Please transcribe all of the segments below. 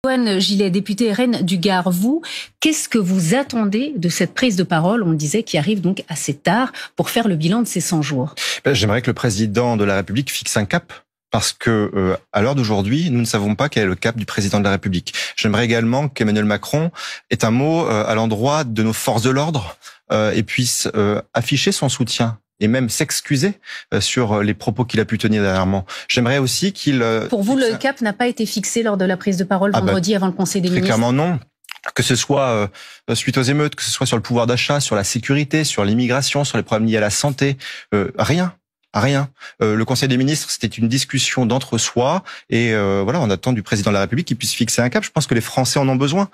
Antoine Gillet, député RN du Gard, vous, qu'est-ce que vous attendez de cette prise de parole, on le disait, qui arrive donc assez tard, pour faire le bilan de ces 100 jours? J'aimerais que le président de la République fixe un cap. Parce que à l'heure d'aujourd'hui, nous ne savons pas quel est le cap du président de la République. J'aimerais également qu'Emmanuel Macron ait un mot à l'endroit de nos forces de l'ordre et puisse afficher son soutien et même s'excuser sur les propos qu'il a pu tenir dernièrement. J'aimerais aussi qu'il... Pour vous, le cap n'a pas été fixé lors de la prise de parole vendredi avant le Conseil des ministres? Très clairement non. Que ce soit suite aux émeutes, que ce soit sur le pouvoir d'achat, sur la sécurité, sur l'immigration, sur les problèmes liés à la santé, rien. Le Conseil des ministres, c'était une discussion d'entre-soi et voilà, on attend du président de la République qu'il puisse fixer un cap. Je pense que les Français en ont besoin,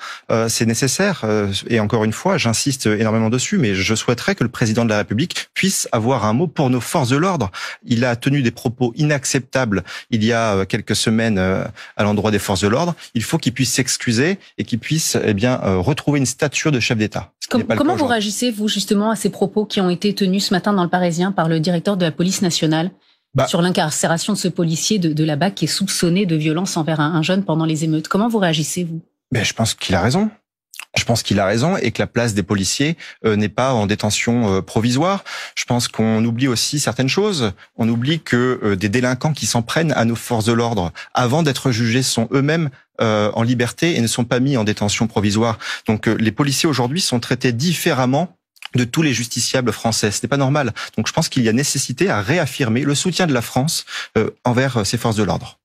c'est nécessaire. Et encore une fois, j'insiste énormément dessus, mais je souhaiterais que le président de la République puisse avoir un mot pour nos forces de l'ordre. Il a tenu des propos inacceptables il y a quelques semaines à l'endroit des forces de l'ordre. Il faut qu'il puisse s'excuser et qu'il puisse retrouver une stature de chef d'État. Comment vous réagissez, vous, justement, à ces propos qui ont été tenus ce matin dans le Parisien par le directeur de la police nationale sur l'incarcération de ce policier de la BAC qui est soupçonné de violence envers un jeune pendant les émeutes? Comment vous réagissez, vous? Je pense qu'il a raison. Je pense qu'il a raison et que la place des policiers n'est pas en détention provisoire. Je pense qu'on oublie aussi certaines choses. On oublie que des délinquants qui s'en prennent à nos forces de l'ordre avant d'être jugés sont eux-mêmes en liberté et ne sont pas mis en détention provisoire. Donc les policiers aujourd'hui sont traités différemment de tous les justiciables français. Ce n'est pas normal. Donc je pense qu'il y a nécessité à réaffirmer le soutien de la France envers ces forces de l'ordre.